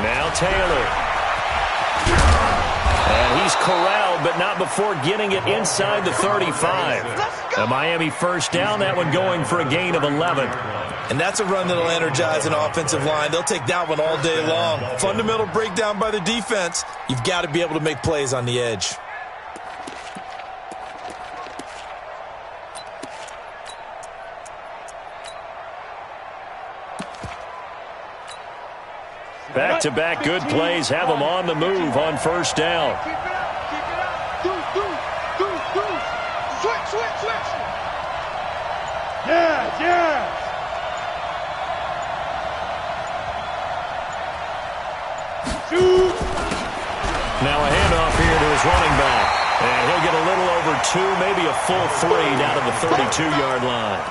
Now Taylor. And he's corralled, but not before getting it inside the 35. A Miami first down, that one going for a gain of 11. And that's a run that'll energize an offensive line. They'll take that one all day long. Fundamental breakdown by the defense. You've got to be able to make plays on the edge. Back-to-back good plays have them on the move on first down. Switch. Yeah. Now a handoff here to his running back. And he'll get a little over 2, maybe a full 3 down to the 32-yard line.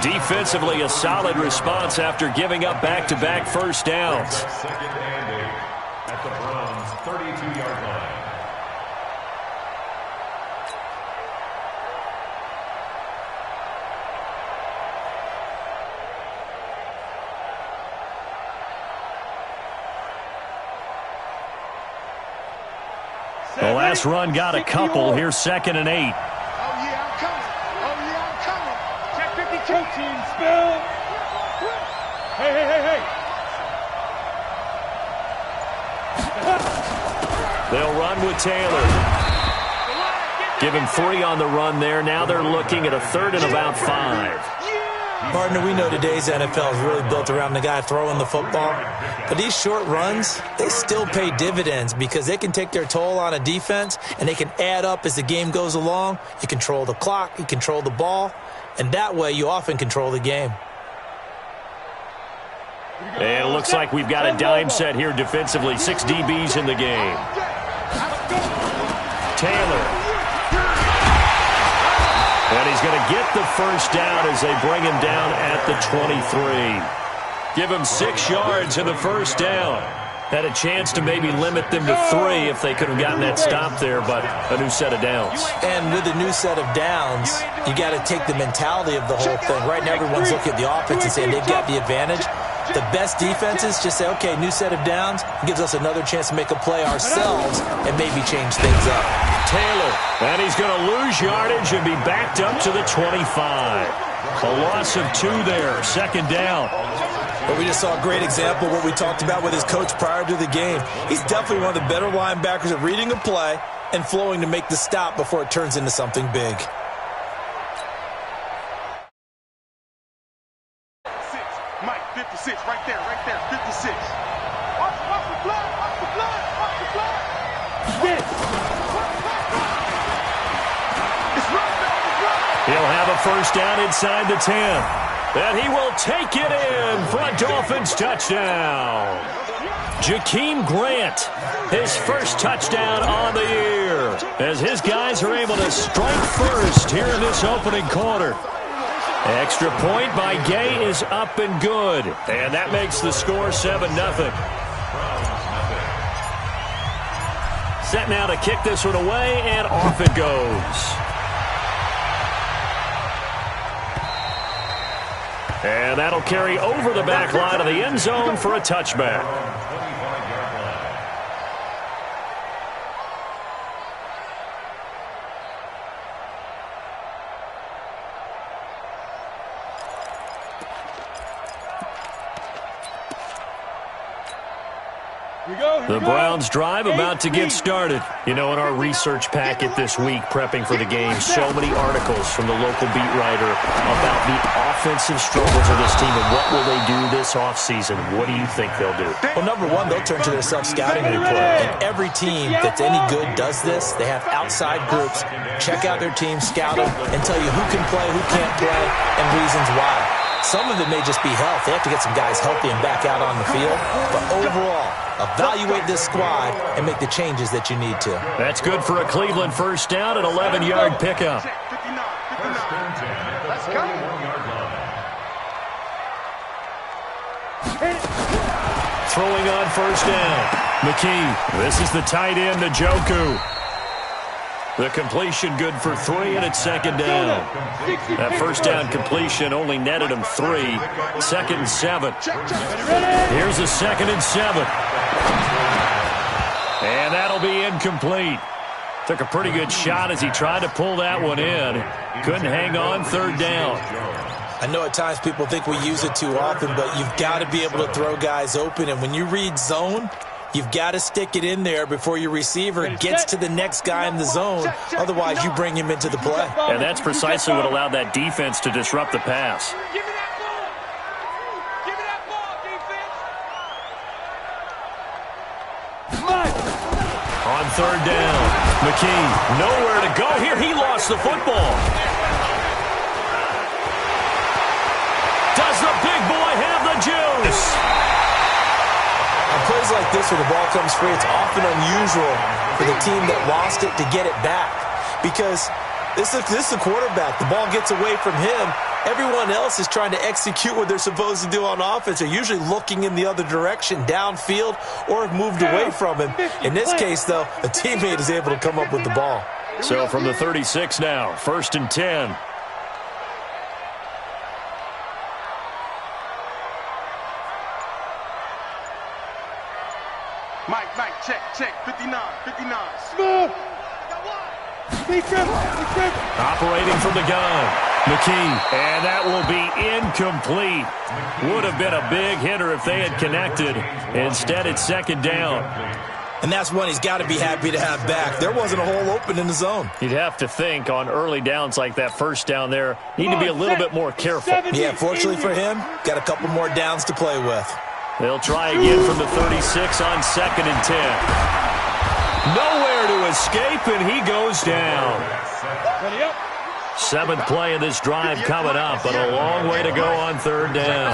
Defensively, a solid response after giving up back-to-back first downs. Second and 8 at the Browns' 32-yard line. The last run got a couple. Here's second and 8. Oh, yeah, I'm coming. Check 52. Team spell. Hey. They'll run with Taylor. Give him 3 on the run there. Now they're looking at a third and about 5. Partner, we know today's NFL is really built around the guy throwing the football. But these short runs, they still pay dividends because they can take their toll on a defense and they can add up as the game goes along. You control the clock, you control the ball, and that way you often control the game. And it looks like we've got a dime set here defensively. 6 DBs in the game. Taylor. And he's going to get the first down as they bring him down at the 23. Give him 6 yards in the first down. Had a chance to maybe limit them to 3 if they could have gotten that stop there, but a new set of downs. And with a new set of downs, you got to take the mentality of the whole thing. Right now, everyone's looking at the offense and saying they've got the advantage. The best defenses just say, okay, new set of downs, gives us another chance to make a play ourselves and maybe change things up. Taylor, and he's going to lose yardage and be backed up to the 25. A loss of 2 there, second down. But we just saw a great example of what we talked about with his coach prior to the game. He's definitely one of the better linebackers at reading a play and flowing to make the stop before it turns into something big. Mike, 56, right there, 56. Watch the blood. Yes. It's right. He'll have a first down inside the 10. And he will take it in for a Dolphins touchdown. Jakeem Grant, his first touchdown on the year, as his guys are able to strike first here in this opening quarter. Extra point by Gay is up and good. And that makes the score 7-0. Set now to kick this one away, and off it goes. And that'll carry over the back line of the end zone for a touchback. The Browns drive about to get started. You know, in our research packet this week, prepping for the game, so many articles from the local beat writer about the offensive struggles of this team and what will they do this offseason. What do you think they'll do? Well, number one, they'll turn to their self-scouting report. And every team that's any good does this. They have outside groups, check out their team, scout them, and tell you who can play, who can't play, and reasons why. Some of it may just be health. They have to get some guys healthy and back out on the field. But overall, evaluate this squad and make the changes that you need to. That's good for a Cleveland first down, an 11-yard pickup. Let's go. Throwing on first down. McKee, this is the tight end, Njoku. The completion good for 3, and it's second down. That first down completion only netted him 3. 2nd and 7. Here's a 2nd and 7. And that'll be incomplete. Took a pretty good shot as he tried to pull that one in. Couldn't hang on, 3rd down. I know at times people think we use it too often, but you've got to be able to throw guys open. And when you read zone, you've got to stick it in there before your receiver gets to the next guy in the zone. Otherwise, you bring him into the play. And that's precisely what allowed that defense to disrupt the pass. Give me that ball. Give me that ball, defense. On 3rd down, McKee, nowhere to go here. He lost the football. Does the big boy have the juice? On plays like this where the ball comes free, it's often unusual for the team that lost it to get it back. Because this is the quarterback. The ball gets away from him. Everyone else is trying to execute what they're supposed to do on offense. They're usually looking in the other direction, downfield, or have moved away from him. In this case, though, a teammate is able to come up with the ball. So from the 36 now, 1st and 10. Mike, check, 59. Smooth. Operating from the gun, McKee, and that will be incomplete. Would have been a big hitter if they had connected. Instead, it's 2nd down. And that's one he's got to be happy to have back. There wasn't a hole open in the zone. You'd have to think on early downs like that first down there, need to be a little bit more careful. Yeah, fortunately for him, got a couple more downs to play with. They'll try again from the 36 on 2nd and 10. Nowhere to escape, and he goes down. 7th play of this drive coming up, but a long way to go on 3rd down.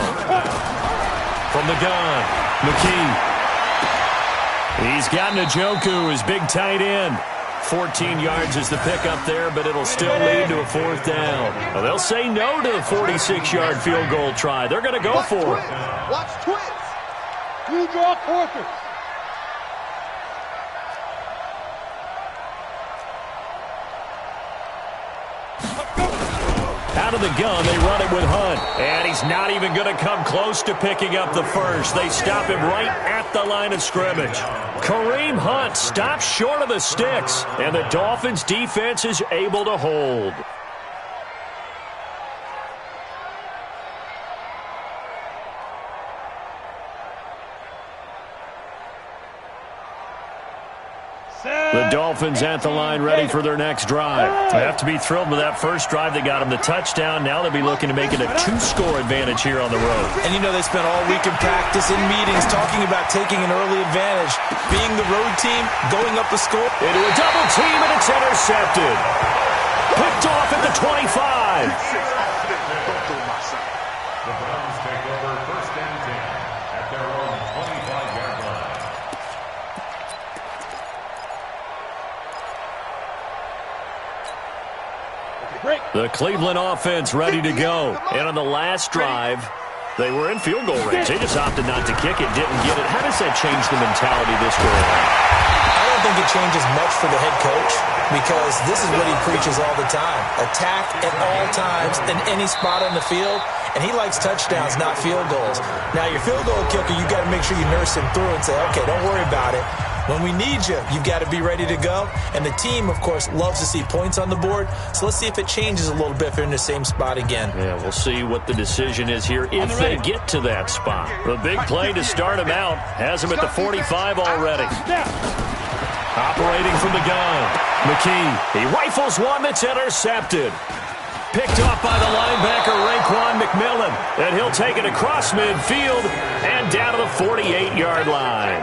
From the gun, McKee. He's got Njoku, his big tight end. 14 yards is the pickup there, but it'll still lead to a 4th down. Well, they'll say no to the 46-yard field goal try. They're going to go for it. Watch twins. You draw quarters. Out of the gun, they run it with Hunt. And he's not even going to come close to picking up the first. They stop him right at the line of scrimmage. Kareem Hunt stops short of the sticks, and the Dolphins' defense is able to hold. The Dolphins at the line ready for their next drive. They have to be thrilled with that first drive that got them the touchdown. Now they'll be looking to make it a 2-score advantage here on the road. And you know they spent all week in practice, in meetings, talking about taking an early advantage. Being the road team, going up the score. Into a double team, and it's intercepted. Picked off at the 25. The Browns take over 1st and 10 at their own 25-yard line. The Cleveland offense ready to go. And on the last drive, they were in field goal range. They just opted not to kick it, didn't get it. How does that change the mentality this way around? I don't think it changes much for the head coach because this is what he preaches all the time. Attack at all times in any spot on the field, and he likes touchdowns, not field goals. Now, your field goal kicker, you got to make sure you nurse him through and say, okay, don't worry about it. When we need you, you've got to be ready to go. And the team, of course, loves to see points on the board. So let's see if it changes a little bit if they're in the same spot again. Yeah, we'll see what the decision is here if they get to that spot. The big play to start him out has him at the 45 already. Operating from the gun, McKee. He rifles one that's intercepted. Picked off by the linebacker, Raekwon McMillan. And he'll take it across midfield and down to the 48-yard line.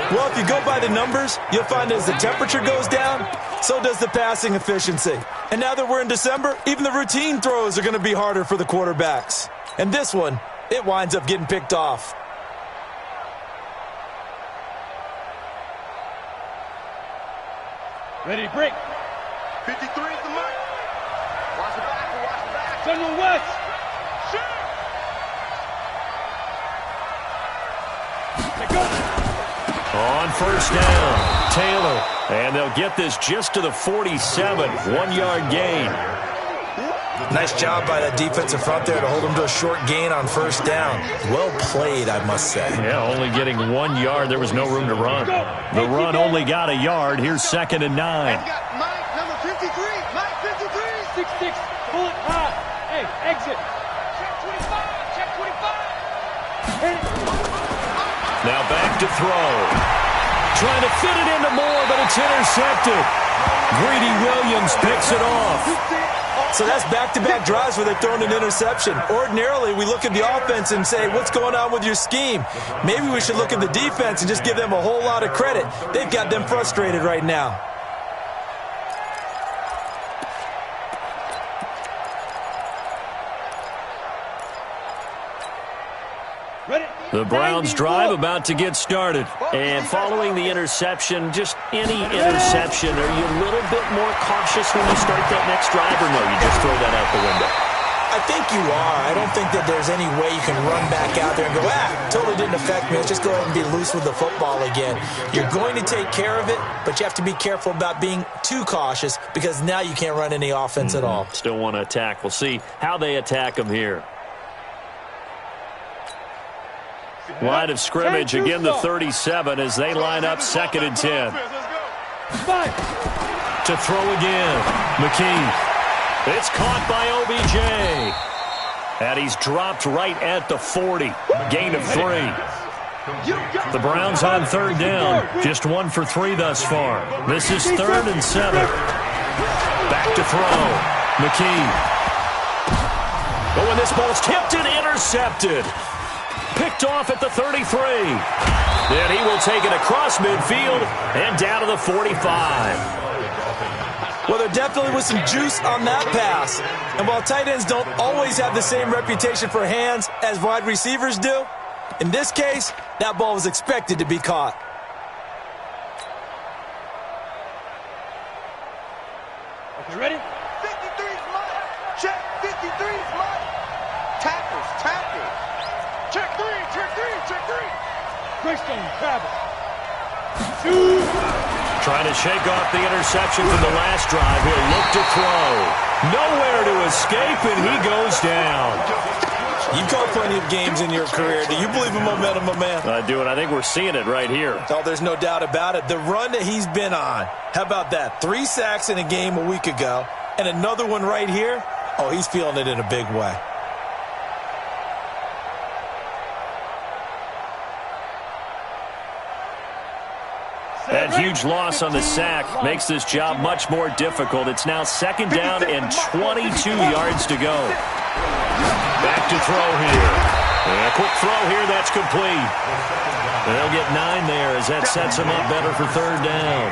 Well, if you go by the numbers, you'll find as the temperature goes down, so does the passing efficiency. And now that we're in December, even the routine throws are going to be harder for the quarterbacks. And this one, it winds up getting picked off. Ready, break. 53 is the mark. Watch the back. Send them west. On first down, Taylor. And they'll get this just to the 47, 1-yard gain. Nice job by that defensive front there to hold them to a short gain on first down. Well played, I must say. Yeah, only getting 1 yard. There was no room to run. The run only got a yard. Here's 2nd and 9. Mike, number 53. Mike, 53. 6'6". Pull it high. Hey, exit. Check 25. Check 25. Now back to throw. Trying to fit it into Moore, but it's intercepted. Greedy Williams picks it off. So that's back-to-back drives where they're throwing an interception. Ordinarily, we look at the offense and say, what's going on with your scheme? Maybe we should look at the defense and just give them a whole lot of credit. They've got them frustrated right now. The Browns drive about to get started. And following the interception, just any interception, are you a little bit more cautious when you start that next drive, or no, you just throw that out the window? I think you are. I don't think that there's any way you can run back out there and go, totally didn't affect me. Let's just go ahead and be loose with the football again. You're going to take care of it, but you have to be careful about being too cautious because now you can't run any offense at all. Still want to attack. We'll see how they attack them here. Line of scrimmage, again the 37 as they line up 2nd and 10. To throw again, McKee. It's caught by OBJ. And he's dropped right at the 40. Gain of 3. The Browns on 3rd down. Just 1 for 3 thus far. This is 3rd and 7. Back to throw. McKee. Oh, and this ball's tipped and intercepted. Picked off at the 33. Then he will take it across midfield and down to the 45. Well, there definitely was some juice on that pass. And while tight ends don't always have the same reputation for hands as wide receivers do, in this case, that ball was expected to be caught. Okay, ready? 53's mine. Check 53's mine. Tackles, tackles. Check 3, check 3, check 3. Greystone, travel. Shoot. Trying to shake off the interception from the last drive. He'll look to throw. Nowhere to escape, and he goes down. You've called plenty of games in your career. Do you believe in momentum, my man? I do, and I think we're seeing it right here. Oh, there's no doubt about it. The run that he's been on. How about that? 3 sacks in a game a week ago, and another one right here. Oh, he's feeling it in a big way. That huge loss on the sack makes this job much more difficult. It's now 2nd down and 22 yards to go. Back to throw here. And a quick throw here, that's complete. They'll get 9 there as that sets them up better for 3rd down.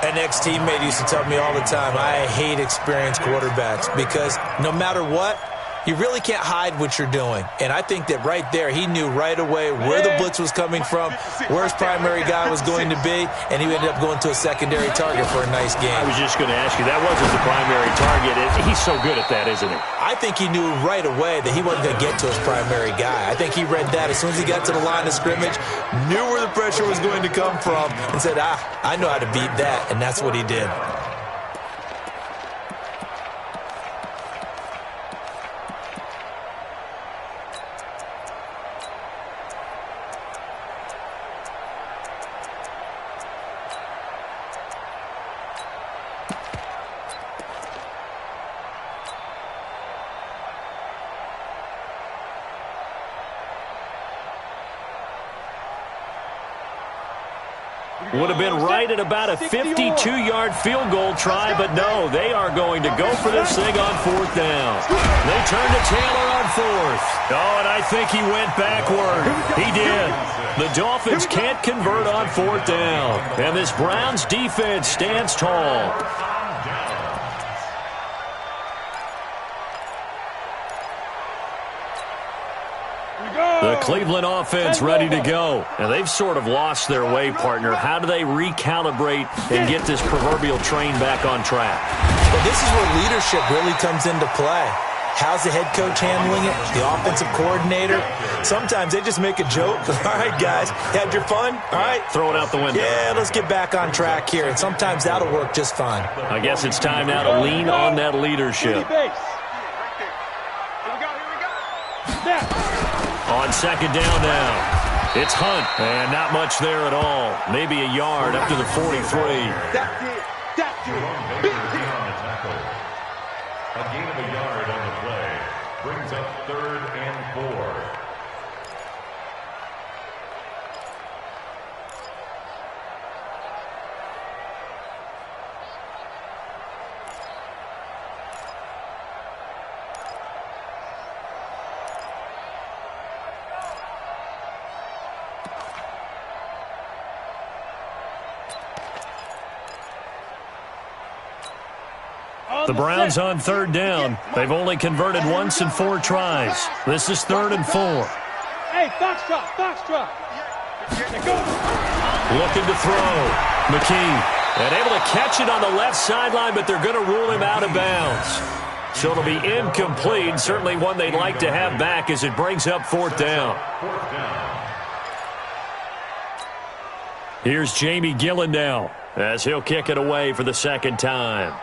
An ex-teammate used to tell me all the time, I hate experienced quarterbacks because no matter what, you really can't hide what you're doing. And I think that right there, he knew right away where the blitz was coming from, where his primary guy was going to be, and he ended up going to a secondary target for a nice game. I was just going to ask you, that wasn't the primary target. He's so good at that, isn't he? I think he knew right away that he wasn't going to get to his primary guy. I think he read that as soon as he got to the line of scrimmage, knew where the pressure was going to come from, and said, I know how to beat that, and that's what he did. Would have been right at about a 52-yard field goal try, but no, they are going to go for this thing on 4th down. They turn to Taylor on 4th. Oh, and I think he went backward. He did. The Dolphins can't convert on 4th down, and this Browns defense stands tall. The Cleveland offense ready to go. And they've sort of lost their way, partner. How do they recalibrate and get this proverbial train back on track? Well, this is where leadership really comes into play. How's the head coach handling it? The offensive coordinator? Sometimes they just make a joke. All right, guys, had your fun? All right. Throw it out the window. Yeah, let's get back on track here, and sometimes that'll work just fine. I guess it's time now to lean on that leadership. On second down now. It's Hunt, and not much there at all. Maybe a yard up to the 43. That's it. That's it. Big hit. A gain of a yard on the play brings up 3rd and 4. The Browns on 3rd down. They've only converted once in 4 tries. This is 3rd and 4. Hey, foxtrot, foxtrot. Looking to throw. McKee. And able to catch it on the left sideline, but they're going to rule him out of bounds. So it'll be incomplete. Certainly one they'd like to have back as it brings up 4th down. Here's Jamie Gillen now as he'll kick it away for the 2nd time.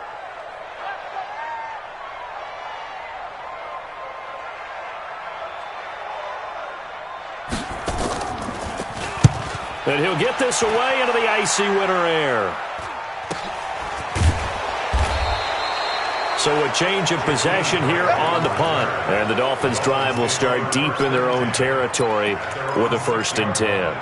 And he'll get this away into the icy winter air. So a change of possession here on the punt. And the Dolphins' drive will start deep in their own territory with a 1st and 10.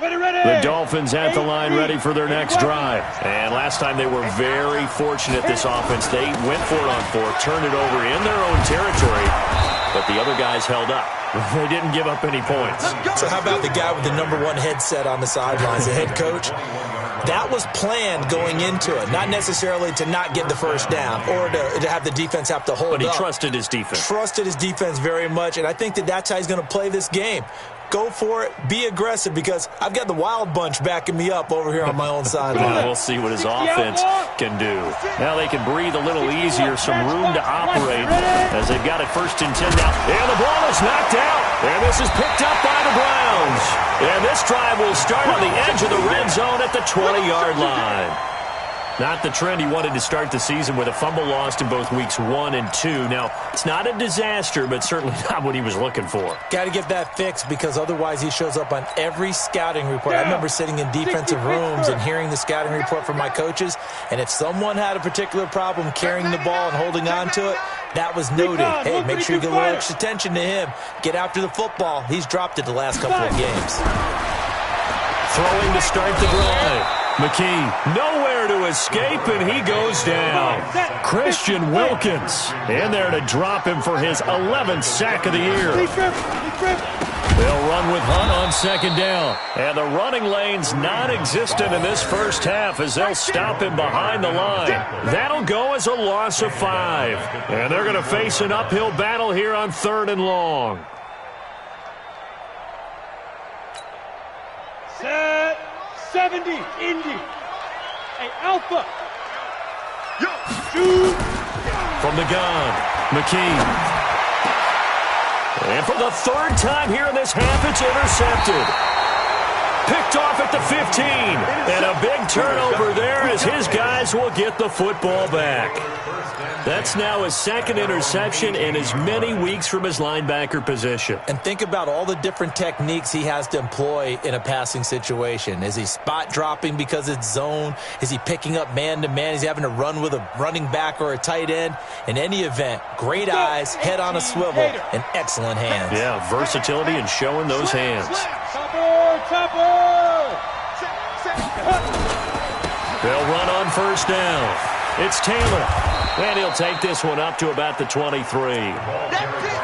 The Dolphins at the line ready for their next drive. And last time they were very fortunate, this offense. They went for it on 4th, turned it over in their own territory, but the other guys held up. They didn't give up any points. So how about the guy with the #1 headset on the sidelines, the head coach? That was planned going into it, not necessarily to not get the 1st down or to have the defense have to hold up. But he trusted his defense. Trusted his defense very much, and I think that's how he's going to play this game. Go for it. Be aggressive, because I've got the wild bunch backing me up over here on my own sideline. We'll see what his offense can do. Now they can breathe a little easier, some room to operate as they've got it 1st and 10 now. And the ball is knocked out. And this is picked up by the Browns. And this drive will start on the edge of the red zone at the 20-yard line. Not the trend he wanted to start the season, with a fumble lost in both weeks 1 and 2. Now, it's not a disaster, but certainly not what he was looking for. Got to get that fixed, because otherwise he shows up on every scouting report. I remember sitting in defensive rooms and hearing the scouting report from my coaches, and if someone had a particular problem carrying the ball and holding on to it, that was noted. Hey, make sure you get a little extra attention to him. Get after the football. He's dropped it the last couple of games. Throwing to start the drive. McKee nowhere to escape, and he goes down. Christian Wilkins in there to drop him for his 11th sack of the year. They'll run with Hunt on 2nd down. And the running lane's non-existent in this 1st half as they'll stop him behind the line. That'll go as a loss of 5. And they're going to face an uphill battle here on 3rd and long. Set 70, Indy. Hey, Alpha. Shoot. From the gun, McKee. And for the 3rd time here in this half, it's intercepted. Picked off at the 15. And a big turnover there as his guys will get the football back. That's now his 2nd interception in as many weeks from his linebacker position. And think about all the different techniques he has to employ in a passing situation. Is he spot dropping because it's zone? Is he picking up man-to-man? Is he having to run with a running back or a tight end? In any event, great eyes, head on a swivel, and excellent hands. Yeah, versatility and showing those hands. They'll run on 1st down. It's Taylor. And he'll take this one up to about the 23.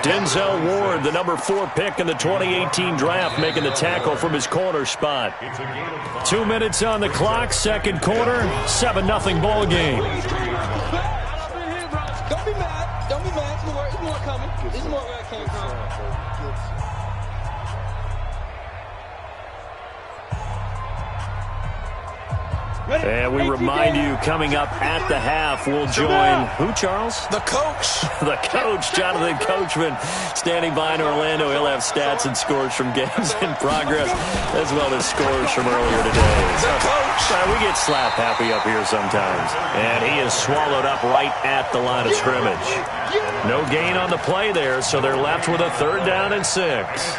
Denzel Ward, the number 4 pick in the 2018 draft, making the tackle from his corner spot. 2 minutes on the clock, second quarter, 7-0 ball game. Don't be mad. Don't be mad. There's more coming. There's more where it came from. And we remind you, coming up at the half, we'll join who, Charles? The coach. The coach, Jonathan Coachman, standing by in Orlando. He'll have stats and scores from games in progress, as well as scores from earlier today. The coach. We get slap happy up here sometimes. And he is swallowed up right at the line of scrimmage. No gain on the play there, so they're left with a 3rd down and 6.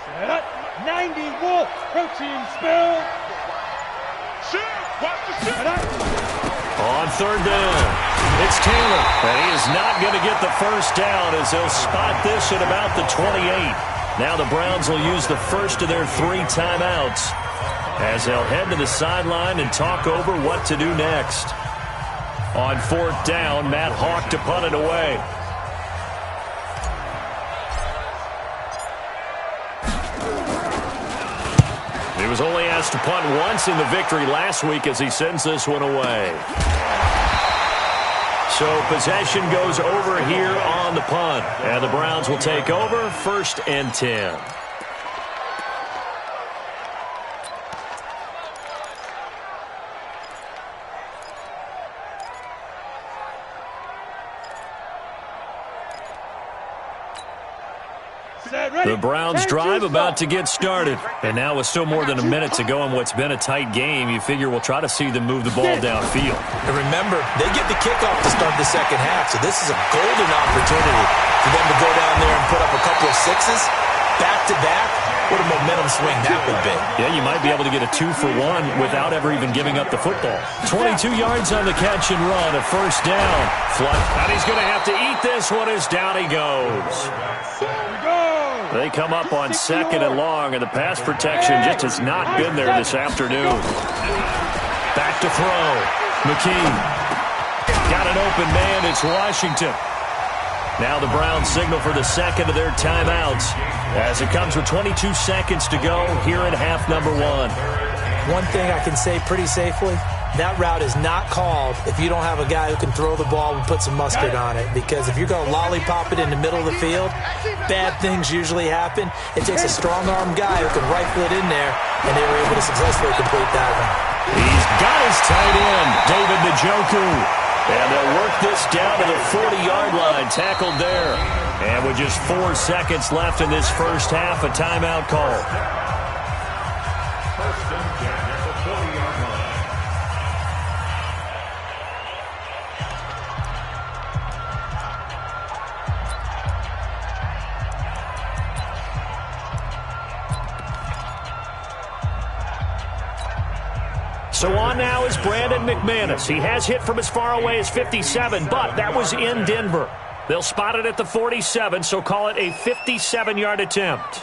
Set up. 90 Wolf. Protein spill. Watch the shot. On 3rd down, it's Taylor. And he is not going to get the first down as they'll spot this at about the 28. Now the Browns will use the first of their 3 timeouts as they'll head to the sideline and talk over what to do next. On 4th down, Matt Hawk to punt it away. He was only asked to punt once in the victory last week as he sends this one away. So possession goes over here on the punt. And the Browns will take over, 1st and 10. The Browns drive about to get started. And now with still more than a minute to go in what's been a tight game, you figure we'll try to see them move the ball downfield. And remember, they get the kickoff to start the second half, so this is a golden opportunity for them to go down there and put up a couple of 6s back-to-back. What a momentum swing that would be. Yeah, you might be able to get a 2-for-1 without ever even giving up the football. 22 yards on the catch and run, a 1st down. And he's going to have to eat this one as down he goes. They come up on 2nd and long, and the pass protection just has not been there this afternoon. Back to throw. McKee. Got an open man. It's Washington. Now the Browns signal for the 2nd of their timeouts as it comes with 22 seconds to go here in half number 1. One thing I can say pretty safely, that route is not called if you don't have a guy who can throw the ball and put some mustard on it. Because if you're going to lollipop it in the middle of the field, bad things usually happen. It takes a strong-arm guy who can rifle it in there, and they were able to successfully complete that one. He's got his tight end, David Njoku. And they'll work this down to the 40-yard line, tackled there. And with just 4 seconds left in this first half, a timeout call. 1st and 10 at the 40-yard line. So on now is Brandon McManus. He has hit from as far away as 57, but that was in Denver. They'll spot it at the 47, so call it a 57-yard attempt.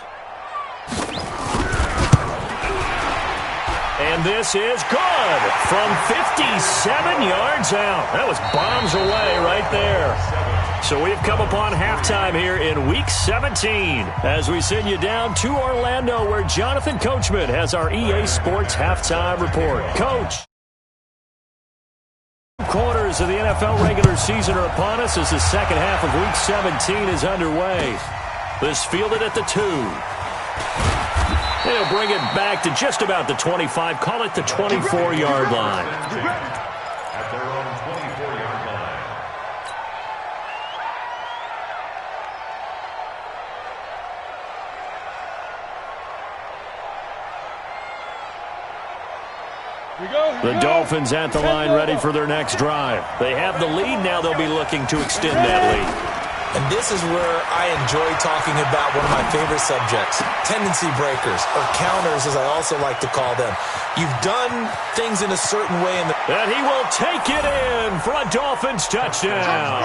And this is good from 57 yards out. That was bombs away right there. So we've come upon halftime here in Week 17 as we send you down to Orlando where Jonathan Coachman has our EA Sports Halftime Report. Coach. Quarters of the NFL regular season are upon us as the second half of Week 17 is underway. This fielded at the 2. They'll bring it back to just about the 25, call it the 24-yard line. At their own 24-yard line. The Dolphins at the line ready for their next drive. They have the lead, now they'll be looking to extend that lead. And this is where I enjoy talking about one of my favorite subjects, tendency breakers, or counters as I also like to call them. You've done things in a certain way. And he will take it in for a Dolphins touchdown.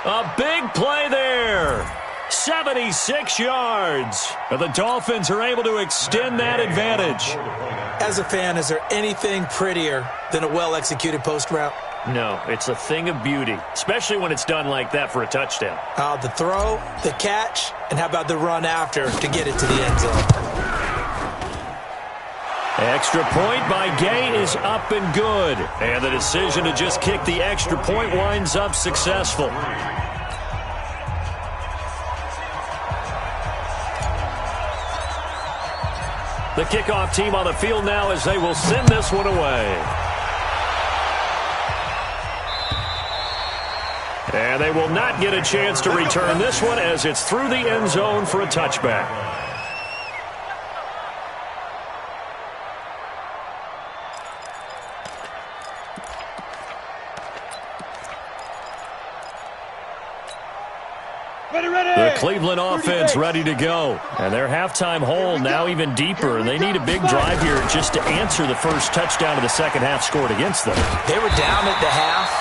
A big play there. 76 yards. And the Dolphins are able to extend that advantage. As a fan, is there anything prettier than a well-executed post route? No, it's a thing of beauty, especially when it's done like that for a touchdown. The throw, the catch, and how about the run after to get it to the end zone? Extra point by Gay is up and good. And the decision to just kick the extra point winds up successful. The kickoff team on the field now as they will send this one away. And they will not get a chance to return this one as it's through the end zone for a touchback. The Cleveland offense ready to go. And their halftime hole now even deeper. And they need a big drive here just to answer the first touchdown of the second half scored against them. They were down at the half.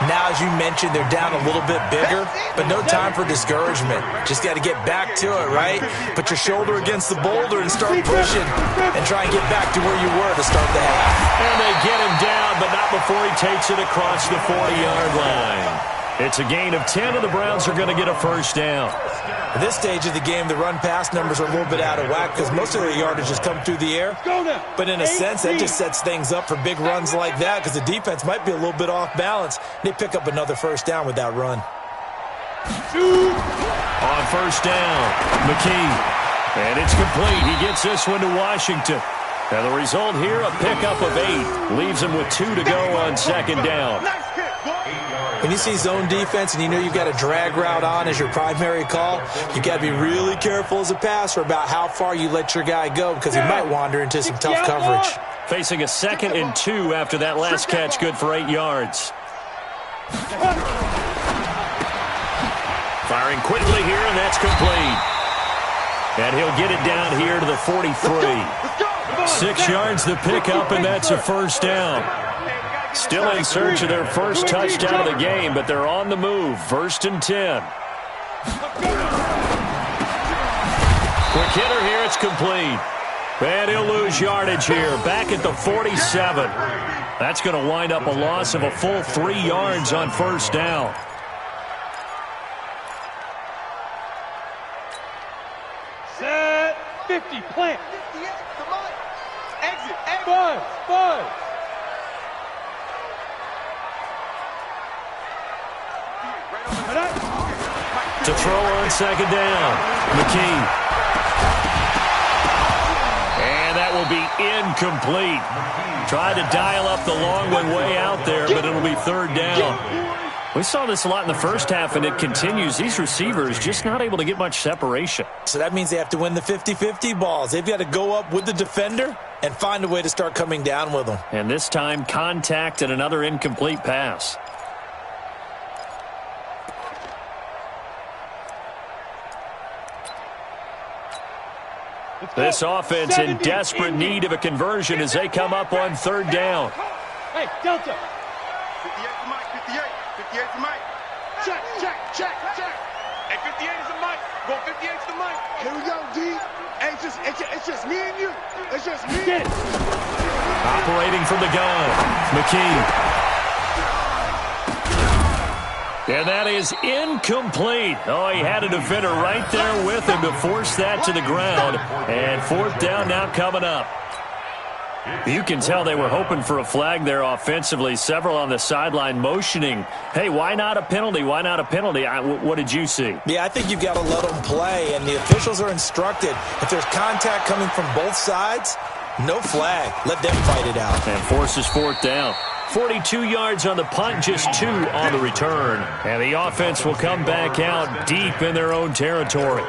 Now, as you mentioned, they're down a little bit bigger, but no time for discouragement. Just got to get back to it, right? Put your shoulder against the boulder and start pushing and try and get back to where you were to start the half. And they get him down, but not before he takes it across the 40-yard line. It's a gain of 10, and the Browns are going to get a first down. At this stage of the game, the run-pass numbers are a little bit out of whack because most of their yardage has come through the air. But in a sense, that just sets things up for big runs like that because the defense might be a little bit off balance. They pick up another first down with that run. On first down, McKee. And it's complete. He gets this one to Washington. And the result here, a pickup of 8. Leaves him with 2 to go on second down. When you see zone defense and you know you've got a drag route on as your primary call, you've got to be really careful as a passer about how far you let your guy go because he might wander into some tough coverage. Facing a 2nd and 2 after that last catch, good for 8 yards. Firing quickly here, and that's complete. And he'll get it down here to the 43. 6 yards the pickup, and that's a first down. Still in search of their first touchdown of the game, but they're on the move. 1st and 10. Quick hitter here, it's complete. And he'll lose yardage here, back at the 47. That's going to wind up a loss of a full 3 yards on first down. Set 50, plant. 58, come on. Exit, exit. 5. To throw on second down, McKee. And that will be incomplete. Tried to dial up the long one way out there, but it'll be 3rd down. We saw this a lot in the first half, and it continues. These receivers just not able to get much separation. So that means they have to win the 50-50 balls. They've got to go up with the defender and find a way to start coming down with them. And this time, contact and another incomplete pass. This offense in desperate need of a conversion as they come up on 3rd down. Hey, Delta. 58 to Mike, 58. 58 to Mike. Check. Hey, 58 is a Mike. Go 58 to the Mike. Here we go, D. Hey, it's just me and you. It's just me. Get it. Operating from the gun, McKee. And that is incomplete. Oh, he had a defender right there with him to force that to the ground. And 4th down now coming up. You can tell they were hoping for a flag there offensively. Several on the sideline motioning, hey, why not a penalty? Why not a penalty? What did you see? Yeah, I think you've got to let them play, and the officials are instructed. If there's contact coming from both sides, no flag. Let them fight it out. And forces 4th down. 42 yards on the punt, just 2 on the return. And the offense will come back out deep in their own territory.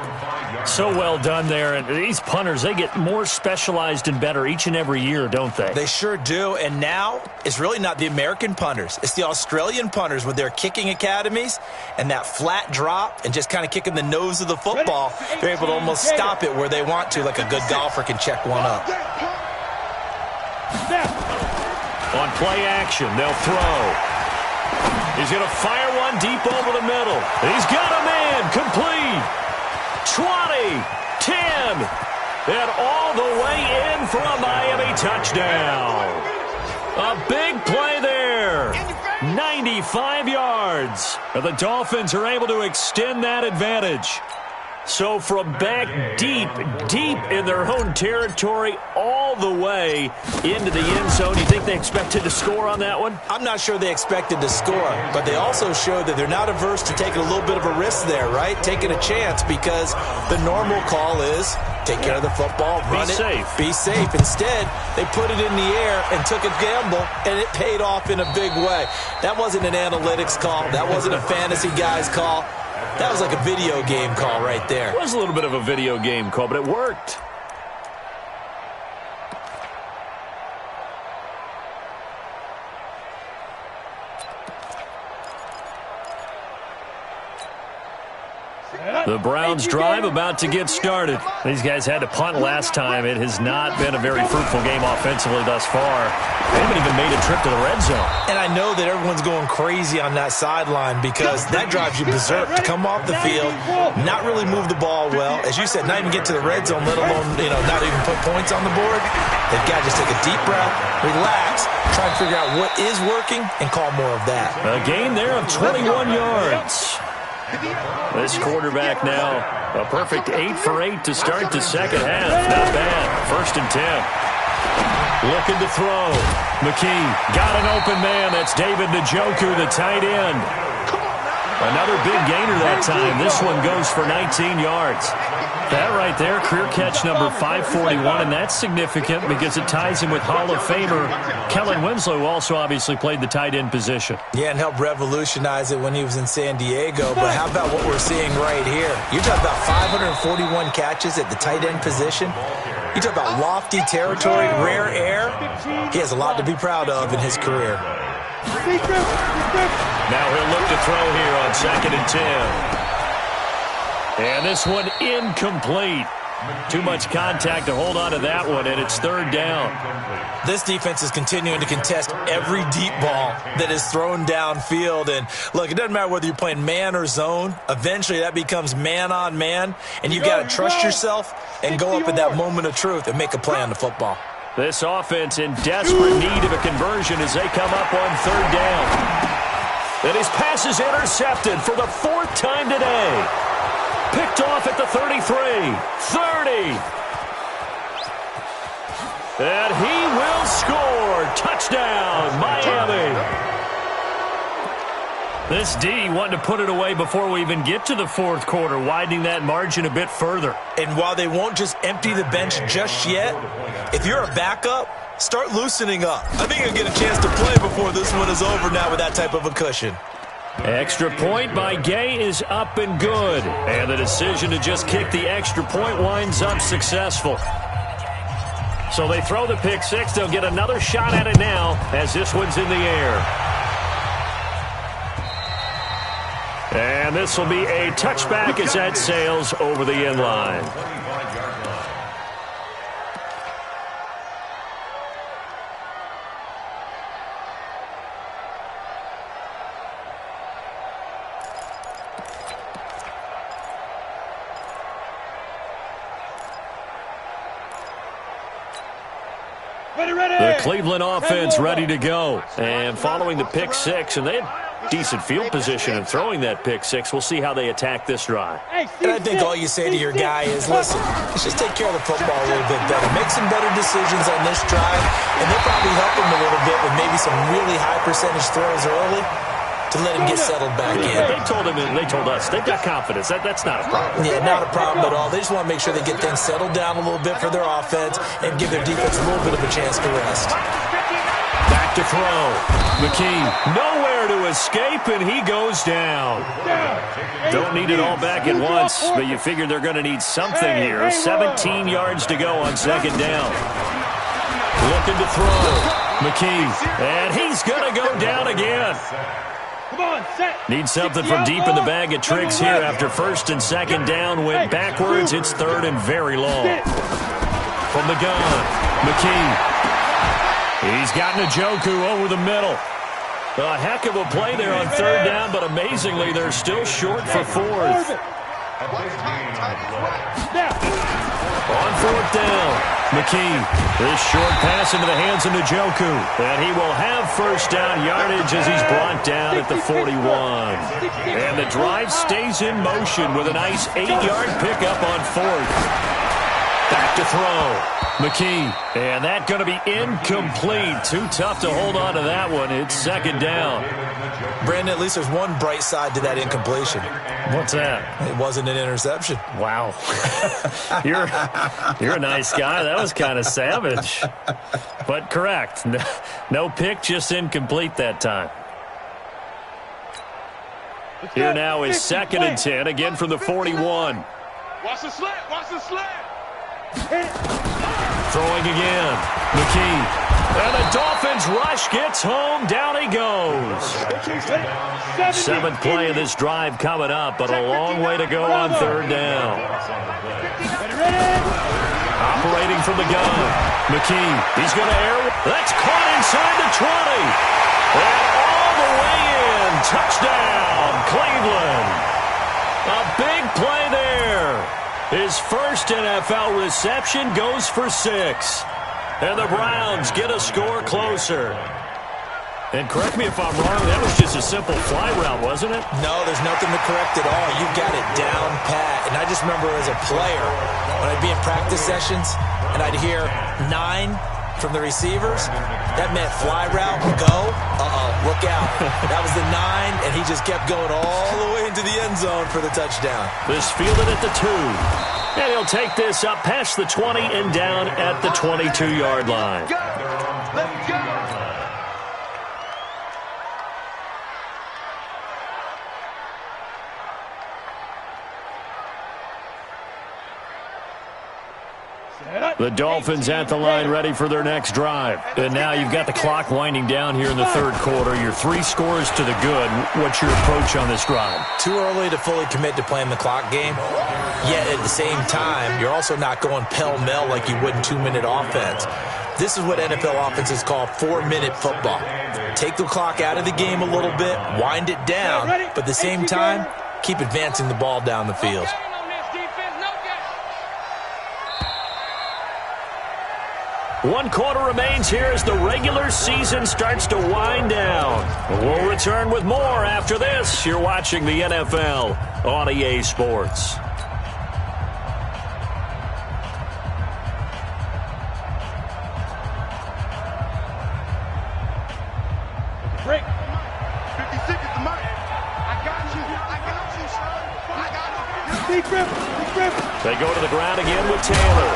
So well done there. And these punters, they get more specialized and better each and every year, don't they? They sure do. And now it's really not the American punters. It's the Australian punters with their kicking academies and that flat drop and just kind of kicking the nose of the football. They're able to almost stop it where they want to, like a good golfer can check one up. On play action, they'll throw. He's going to fire one deep over the middle. He's got a man. Complete. 20, 10, and all the way in for a Miami touchdown. A big play there. 95 yards. And the Dolphins are able to extend that advantage. So from back deep in their own territory all the way into the end zone, you think they expected to score on that one? I'm not sure they expected to score, but they also showed that they're not averse to taking a little bit of a risk there, right? Taking a chance because the normal call is take care of the football, run it, be safe. Instead, they put it in the air and took a gamble, and it paid off in a big way. That wasn't an analytics call. That wasn't a fantasy guy's call. That was like a video game call right there. It was a little bit of a video game call, but it worked. The Browns drive about to get started. These guys had to punt last time. It has not been a very fruitful game offensively thus far. They haven't even made a trip to the red zone. And I know that everyone's going crazy on that sideline because that drives you berserk to come off the field, not really move the ball well. As you said, not even get to the red zone, let alone, not even put points on the board. They've got to just take a deep breath, relax, try and figure out what is working, and call more of that. A gain there of 21 yards. This quarterback now, a perfect 8 for 8 to start the second half. Not bad. 1st and 10. Looking to throw. McKee got an open man. That's David Njoku, the tight end. Another big gainer that time. This one goes for 19 yards. That right there, career catch number 541, and that's significant because it ties him with Hall of Famer Kellen Winslow, who also obviously played the tight end position. Yeah, and helped revolutionize it when he was in San Diego. But how about what we're seeing right here? You're talking about 541 catches at the tight end position. You talk about lofty territory, rare air. He has a lot to be proud of in his career. Now he'll look to throw here on 2nd and 10. And this one incomplete. Too much contact to hold on to that one, and it's 3rd down. This defense is continuing to contest every deep ball that is thrown downfield. And, look, it doesn't matter whether you're playing man or zone. Eventually, that becomes man-on-man, and you've got to trust yourself and go up at that moment of truth and make a play on the football. This offense in desperate need of a conversion as they come up on 3rd down. And his pass is intercepted for the 4th time today. Picked off at the 33, 30. And he will score. Touchdown, Miami. This D wanting to put it away before we even get to the 4th quarter, widening that margin a bit further. And while they won't just empty the bench just yet, if you're a backup, start loosening up. I think you'll get a chance to play before this one is over now with that type of a cushion. Extra point by Gay is up and good. And the decision to just kick the extra point winds up successful. So they throw the pick 6. They'll get another shot at it now as this one's in the air. And this will be a touchback as that sails over the end line. The Cleveland offense ready to go. And following the pick 6, and they had decent field position in throwing that pick 6. We'll see how they attack this drive. And I think all you say to your guy is, listen, let's just take care of the football a little bit better. Make some better decisions on this drive, and they'll probably help him a little bit with maybe some really high percentage throws early to let him get settled back in. They told him, and they told us, they've got confidence. That's not a problem. Yeah, not a problem at all. They just want to make sure they get things settled down a little bit for their offense and give their defense a little bit of a chance to rest. Back to throw. McKee nowhere there to escape, and he goes down. Don't need it all back at once, but you figure they're going to need something here. 17 yards to go on second down. Looking to throw. McKee, and he's going to go down again. Come on, set. Need something from deep in the bag of tricks here after first and second down went backwards. It's third and very long. From the gun, McKee. He's got Njoku over the middle. A heck of a play there on third down, but amazingly, they're still short for fourth. On fourth down, McKee. This short pass into the hands of Njoku. And he will have first down yardage as he's brought down at the 41. And the drive stays in motion with a nice 8-yard pickup on fourth. Back to throw. McKee. And that's going to be incomplete. Too tough to hold on to that one. It's second down. Brandon, at least there's one bright side to that incompletion. What's that? It wasn't an interception. Wow. You're a nice guy. That was kind of savage. But correct. No pick, just incomplete that time. Here now is second and 10, again from the 41. Watch the slant. Watch the slant. Throwing again. McKee. And the Dolphins rush gets home. Down he goes. Seventh play of this drive coming up, but a long way to go on third down. Operating from the gun. McKee. He's going to air. That's caught inside the 20. And all the way in. Touchdown, Cleveland. A big play there. His first NFL reception goes for 6. And the Browns get a score closer. And correct me if I'm wrong, that was just a simple fly route, wasn't it? No, there's nothing to correct at all. You got it down pat. And I just remember as a player, when I'd be in practice sessions, and I'd hear 9 from the receivers, that meant fly route, go, look out. That was the 9, and he just kept going all the way into the end zone for the touchdown. This fielded at the 2. And he'll take this up past the 20 and down at the 22-yard line. Let's go. The Dolphins at the line ready for their next drive. And now you've got the clock winding down here in the third quarter. You're 3 scores to the good. What's your approach on this drive? Too early to fully commit to playing the clock game. Yet at the same time, you're also not going pell-mell like you would in 2-minute offense. This is what NFL offenses call 4-minute football. Take the clock out of the game a little bit, wind it down, but at the same time, keep advancing the ball down the field. 1 quarter remains here as the regular season starts to wind down. We'll return with more after this. You're watching the NFL on EA Sports. Break. 56 is the mic. I got you. I got you, son. I got you. Big grip. Big grip. They go to the ground again with Taylor.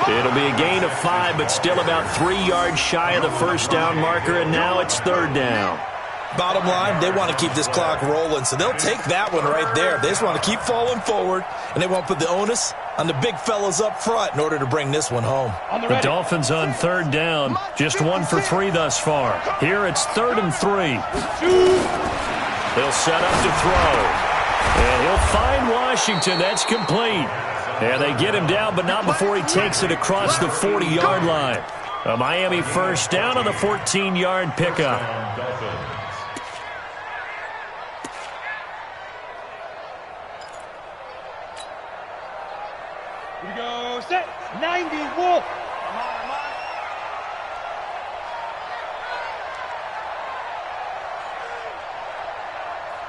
It'll be a gain of 5, but still about 3 yards shy of the first down marker, and now it's third down. Bottom line, they want to keep this clock rolling, so they'll take that one right there. They just want to keep falling forward, and they won't put the onus on the big fellas up front in order to bring this one home. The Dolphins on third down, just 1 for 3 thus far. Here it's 3rd and 3. He'll set up to throw, and he'll find Washington. That's complete. And they get him down, but not before he takes it across the 40-yard line. A Miami first down on the 14-yard pickup. Here we go. Set. 90. Wolf.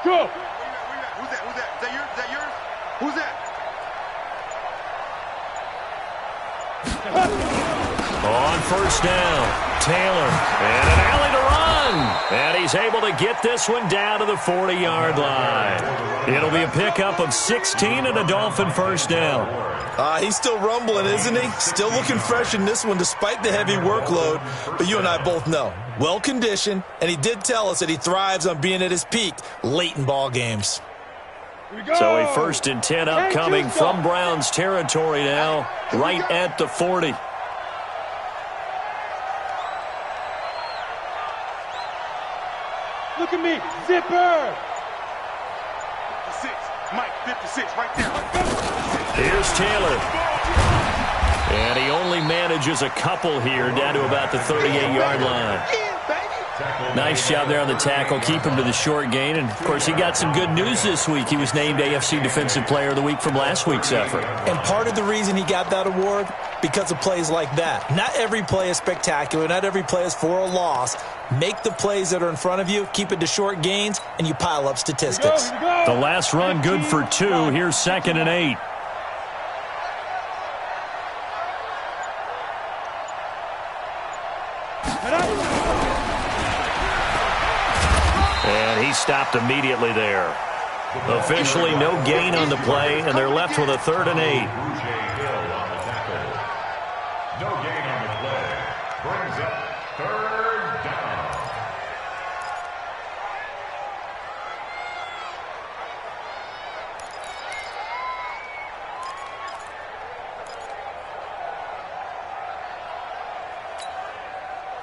Go. Who's that? Who's that? Is that yours? Is that yours? Who's that? On first down, Taylor, and an alley to run. And he's able to get this one down to the 40-yard line. It'll be a pickup of 16 and a Dolphin first down. He's still rumbling, isn't he? Still looking fresh in this one despite the heavy workload. But you and I both know, well-conditioned, and he did tell us that he thrives on being at his peak late in ball games. So a 1st and 10 upcoming from Browns territory now, right at the 40. Look at me, zipper. 56, Mike, 56, right there. Here's Taylor. And he only manages a couple here down to about the 38-yard line. Nice job there on the tackle. Keep him to the short gain. And, of course, he got some good news this week. He was named AFC Defensive Player of the Week from last week's effort. And part of the reason he got that award, because of plays like that. Not every play is spectacular. Not every play is for a loss. Make the plays that are in front of you, keep it to short gains, and you pile up statistics. The last run good for 2. Here's 2nd and 8. And he stopped immediately there. Officially no gain on the play, and they're left with a 3rd and 8. No gain on the play. Brings up 3rd down.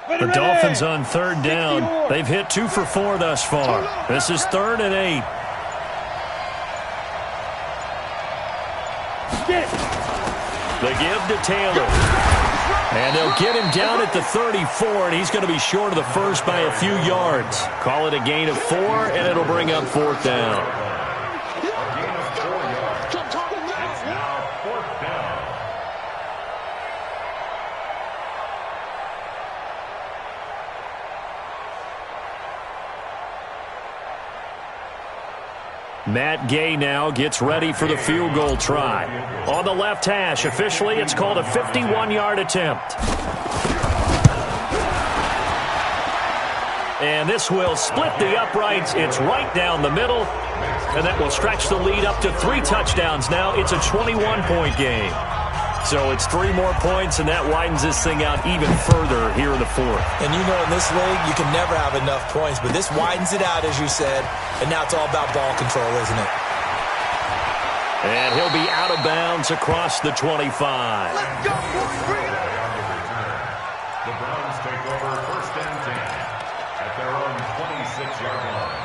The Dolphins on 3rd down. They've hit 2 for 4 thus far. This is 3rd and 8. The give to Taylor. And they'll get him down at the 34, and he's going to be short of the first by a few yards. Call it a gain of 4, and it'll bring up 4th down. A gain of 4 yards. It's now 4th down. Matt Gay now gets ready for the field goal try. On the left hash, officially it's called a 51-yard attempt. And this will split the uprights. It's right down the middle. And that will stretch the lead up to 3 touchdowns now. It's a 21-point game. So it's 3 more points, and that widens this thing out even further here in the 4th. And you know in this league, you can never have enough points, but this widens it out, as you said, and now it's all about ball control, isn't it? And he'll be out of bounds across the 25. Let's go, boys, bring it up. The Browns take over 1st and 10 at their own 26-yard line.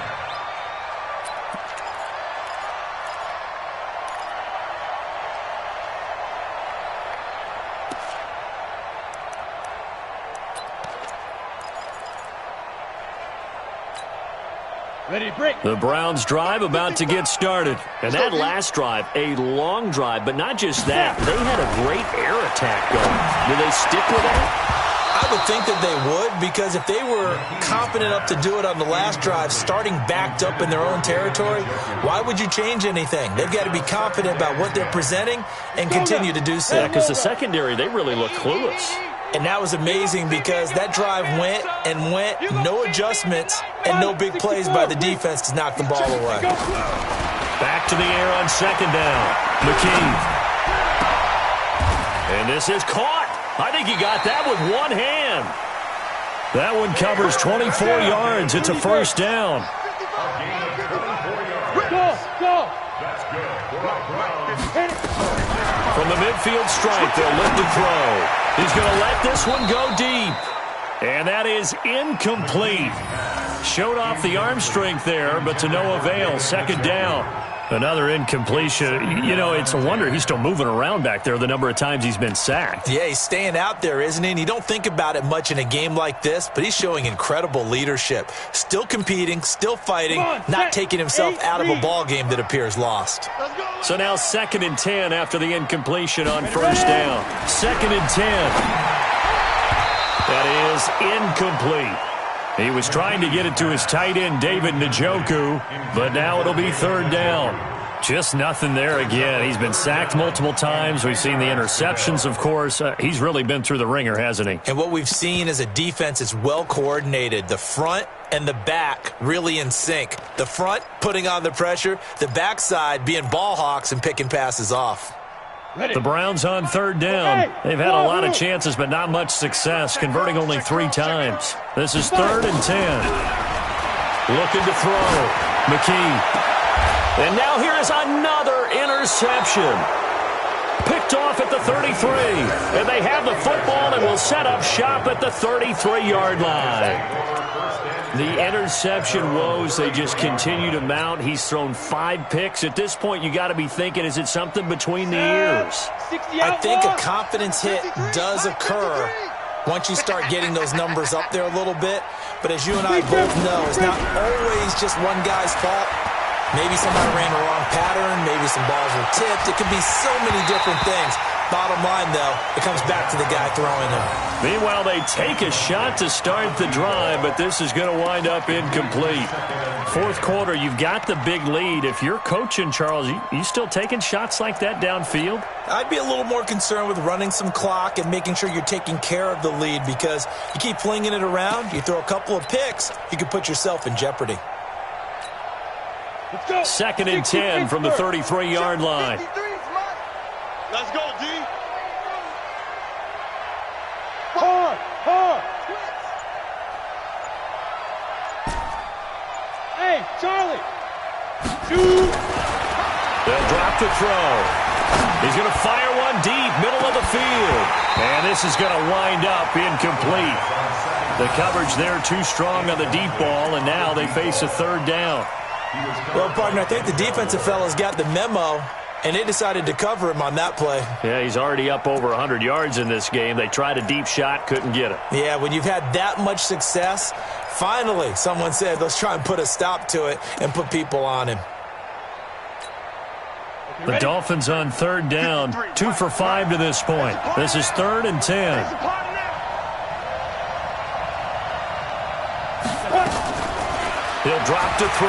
Ready, break. The Browns drive about to get started. And that last drive, a long drive, but not just that. They had a great air attack going. Do they stick with that? I would think that they would, because if they were confident enough to do it on the last drive, starting backed up in their own territory, why would you change anything? They've got to be confident about what they're presenting and continue to do so. Yeah, because the secondary, they really look clueless. And that was amazing because that drive went and went, no adjustments, and no big plays by the defense to knock the ball away. Back to the air on 2nd down. McKee. And this is caught. I think he got that with one hand. That one covers 24 yards. It's a 1st down. Go. That's good. Browns. From the midfield stripe, they'll lift and throw. He's going to let this one go deep. And that is incomplete. Showed off the arm strength there, but to no avail. 2nd down. Another incompletion. You know, it's a wonder he's still moving around back there the number of times he's been sacked. Yeah, he's staying out there, isn't he? And you don't think about it much in a game like this, but he's showing incredible leadership. Still competing, still fighting, not taking himself out of a ball game that appears lost. So now 2nd and 10 after the incompletion on 1st down. 2nd and 10. That is incomplete. He was trying to get it to his tight end, David Njoku, but now it'll be 3rd down. Just nothing there again. He's been sacked multiple times. We've seen the interceptions, of course. He's really been through the ringer, hasn't he? And what we've seen is a defense that's well coordinated. The front and the back really in sync. The front putting on the pressure, the backside being ball hawks and picking passes off. The Browns on third down. They've had a lot of chances, but not much success, converting only 3 times. This is 3rd and 10. Looking to throw. McKee. And now here is another interception. Picked off at the 33. And they have the football and will set up shop at the 33-yard line. The interception woes, they just continue to mount. He's thrown 5 picks. At this point, you got to be thinking, is it something between the ears? I think a confidence hit does occur once you start getting those numbers up there a little bit. But as you and I both know, it's not always just one guy's fault. Maybe somebody ran the wrong pattern. Maybe some balls were tipped. It could be so many different things. Bottom line, though, it comes back to the guy throwing them. Meanwhile, they take a shot to start the drive, but this is going to wind up incomplete. 4th quarter, you've got the big lead. If you're coaching, Charles, you still taking shots like that downfield? I'd be a little more concerned with running some clock and making sure you're taking care of the lead, because you keep flinging it around, you throw a couple of picks, you can put yourself in jeopardy. 2nd and 10 from the 33-yard line. Let's go, D. Hard. Hey, Charlie. Shoot. They'll drop to throw. He's going to fire one deep, middle of the field. And this is going to wind up incomplete. The coverage there too strong on the deep ball, and now they face a 3rd down. Well, partner, I think the defensive fellas got the memo, and they decided to cover him on that play. Yeah, he's already up over 100 yards in this game. They tried a deep shot, couldn't get it. Yeah, when you've had that much success, finally someone said, let's try and put a stop to it and put people on him. The Dolphins on 3rd down, 2 for 5 to this point. This is 3rd and 10. He'll drop to throw.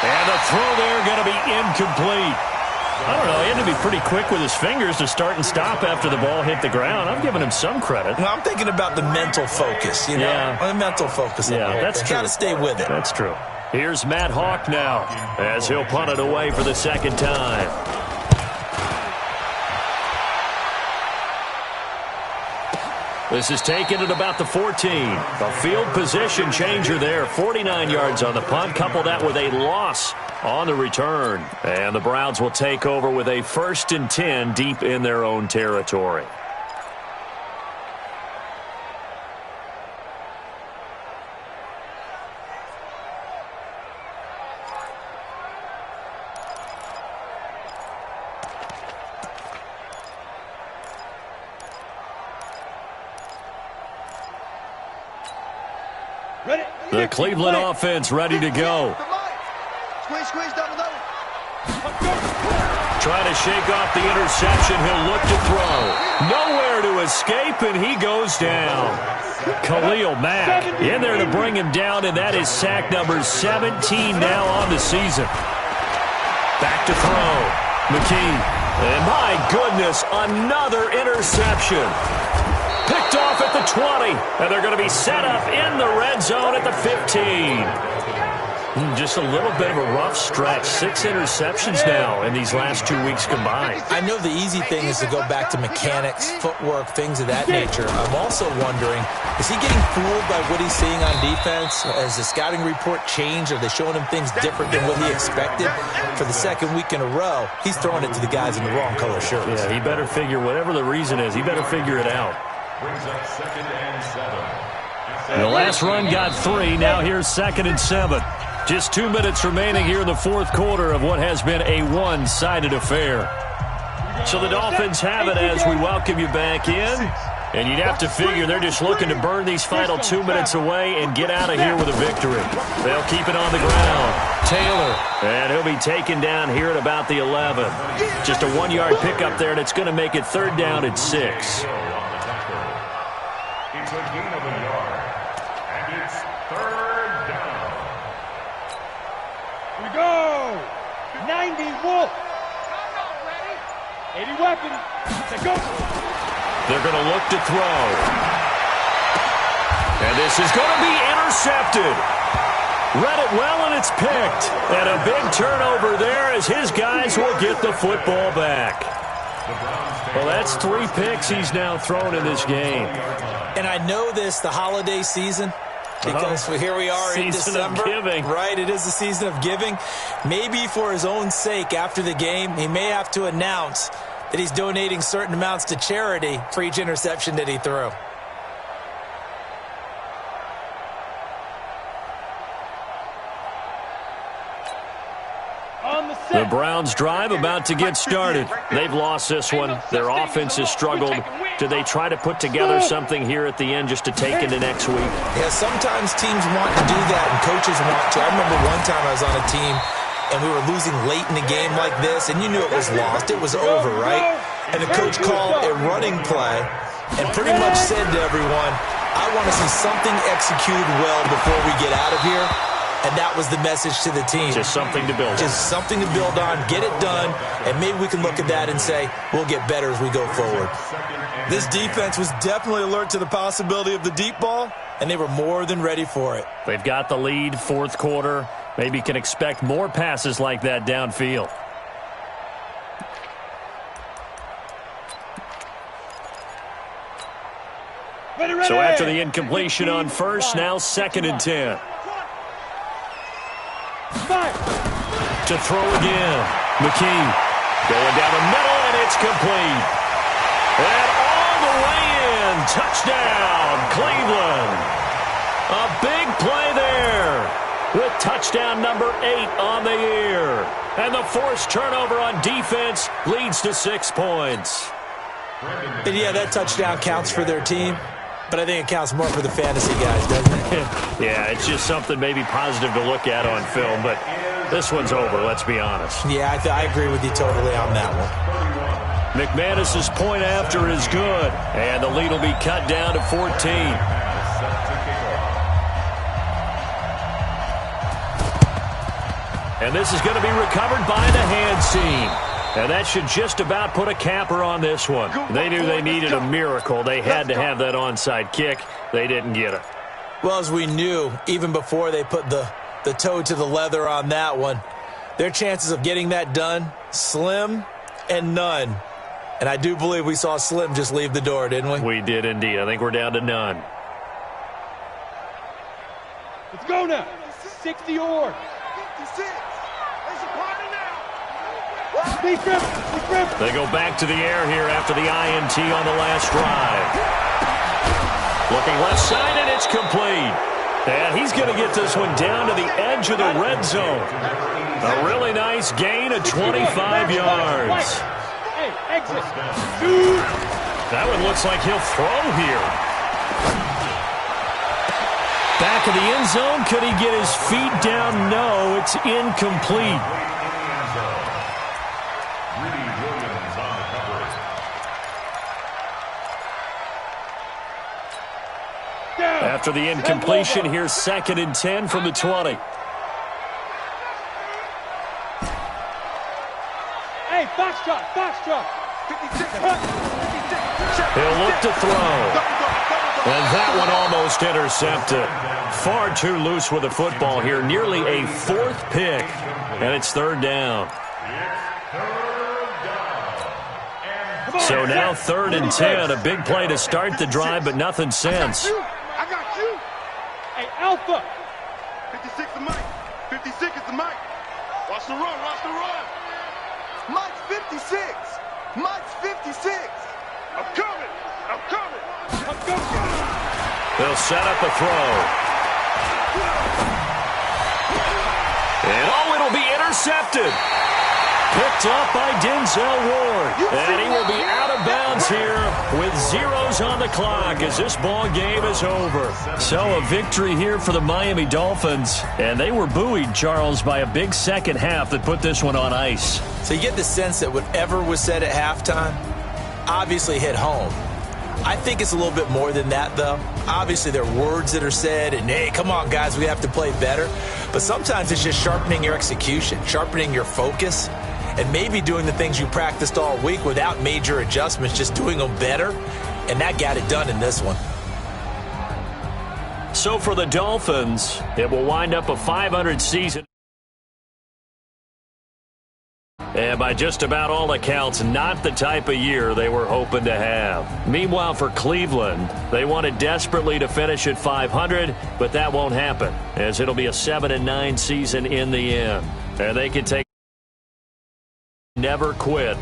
And the throw there going to be incomplete. I don't know, he had to be pretty quick with his fingers to start and stop after the ball hit the ground. I'm giving him some credit. Well, I'm thinking about the mental focus, you know? Yeah. The mental focus. Yeah, that's true. Got to stay with it. That's true. Here's Matt Hawk now as he'll punt it away for the 2nd time. This is taken at about the 14. A field position changer there. 49 yards on the punt. Couple that with a loss on the return. And the Browns will take over with a 1st and 10 deep in their own territory. The Cleveland offense ready to go. Squeeze, double. Trying to shake off the interception. He'll look to throw. Nowhere to escape, and he goes down. Khalil Mack in there to bring him down, and that is sack number 17 now on the season. Back to throw. McKee. And my goodness, another interception. Picked off at the 20, and they're going to be set up in the red zone at the 15. Just a little bit of a rough stretch. 6 interceptions now in these last 2 weeks combined. I know the easy thing is to go back to mechanics, footwork, things of that nature. I'm also wondering, is he getting fooled by what he's seeing on defense? Has the scouting report changed? Are they showing him things different than what he expected? For the 2nd week in a row, he's throwing it to the guys in the wrong color shirts. Yeah, he better figure, whatever the reason is, he better figure it out. Brings up 2nd and 7. The last run got 3. Now here's 2nd and 7. Just 2 minutes remaining here in the 4th quarter of what has been a one-sided affair. So the Dolphins have it as we welcome you back in. And you'd have to figure they're just looking to burn these final 2 minutes away and get out of here with a victory. They'll keep it on the ground. Taylor, and he'll be taken down here at about the 11. Just a 1-yard pickup there, and it's going to make it 3rd down at 6. It's a gain of a yard, and it's 3rd down. 90, Wolf. 80 weapon. Let's go. They're going to look to throw. And this is going to be intercepted. Read it well, and it's picked. And a big turnover there as his guys will get the football back. Well, that's 3 picks he's now thrown in this game. And I know this, the holiday season, because here we are in December. Season of giving. Right, it is the season of giving. Maybe for his own sake after the game, he may have to announce that he's donating certain amounts to charity for each interception that he threw. The Browns drive about to get started. They've lost this one. Their offense has struggled. Do they try to put together something here at the end just to take into next week? Yeah, sometimes teams want to do that and coaches want to. I remember one time I was on a team and we were losing late in a game like this, and you knew it was lost. It was over, right? And the coach called a running play and pretty much said to everyone, I want to see something executed well before we get out of here. And that was the message to the team. Just something to build on. Just something to build on, get it done, and maybe we can look at that and say, we'll get better as we go forward. This defense was definitely alert to the possibility of the deep ball, and they were more than ready for it. They've got the lead, fourth quarter. Maybe can expect more passes like that downfield. So after the incompletion on first, now 2nd and 10. To throw again. McKee going down the middle, and it's complete. And all the way in. Touchdown, Cleveland. A big play there with touchdown number 8 on the year. And the forced turnover on defense leads to 6 points. And yeah, that touchdown counts for their team, but I think it counts more for the fantasy guys, doesn't it? Yeah, it's just something maybe positive to look at on film, but this one's over, let's be honest. Yeah, I agree with you totally on that one. McManus's point after is good, and the lead will be cut down to 14. And this is going to be recovered by the hands team. And that should just about put a capper on this one. They knew they needed a miracle. They had to have that onside kick. They didn't get it. Well, as we knew, even before they put the toe to the leather on that one, their chances of getting that done, slim and none. And I do believe we saw Slim just leave the door, didn't we? We did indeed. I think we're down to none. Let's go now. 60 or 56. There's a party now. They go back to the air here after the INT on the last drive. Looking left side, and it's complete. And he's going to get this one down to the edge of the red zone. A really nice gain of 25 yards. Hey, exit. That one looks like he'll throw here. Back of the end zone. Could he get his feet down? No, it's incomplete. After the incompletion, here's 2nd and 10 from the 20. Hey, foxtrot. 56. He'll look to throw. And that one almost intercepted. Far too loose with the football here. Nearly a 4th pick. And it's 3rd down. So now 3rd and 10. A big play to start the drive, but nothing since. I got you. Hey, Alpha. 56 is Mike. 56 is the Mike. Watch the run. Mike's 56. Mike's 56. I'm coming. They'll set up a throw. And it'll be intercepted. Picked up by Denzel Ward. And he will be out of bounds here with zeros on the clock as this ball game is over. So a victory here for the Miami Dolphins. And they were buoyed, Charles, by a big second half that put this one on ice. So you get the sense that whatever was said at halftime obviously hit home. I think it's a little bit more than that, though. Obviously, there are words that are said, and, hey, come on, guys, we have to play better. But sometimes it's just sharpening your execution, sharpening your focus, and maybe doing the things you practiced all week without major adjustments, just doing them better. And that got it done in this one. So for the Dolphins, it will wind up a 500 season. And by just about all accounts, not the type of year they were hoping to have. Meanwhile, for Cleveland, they wanted desperately to finish at 500, but that won't happen, as it'll be a 7-9 season in the end. And they can take never quit.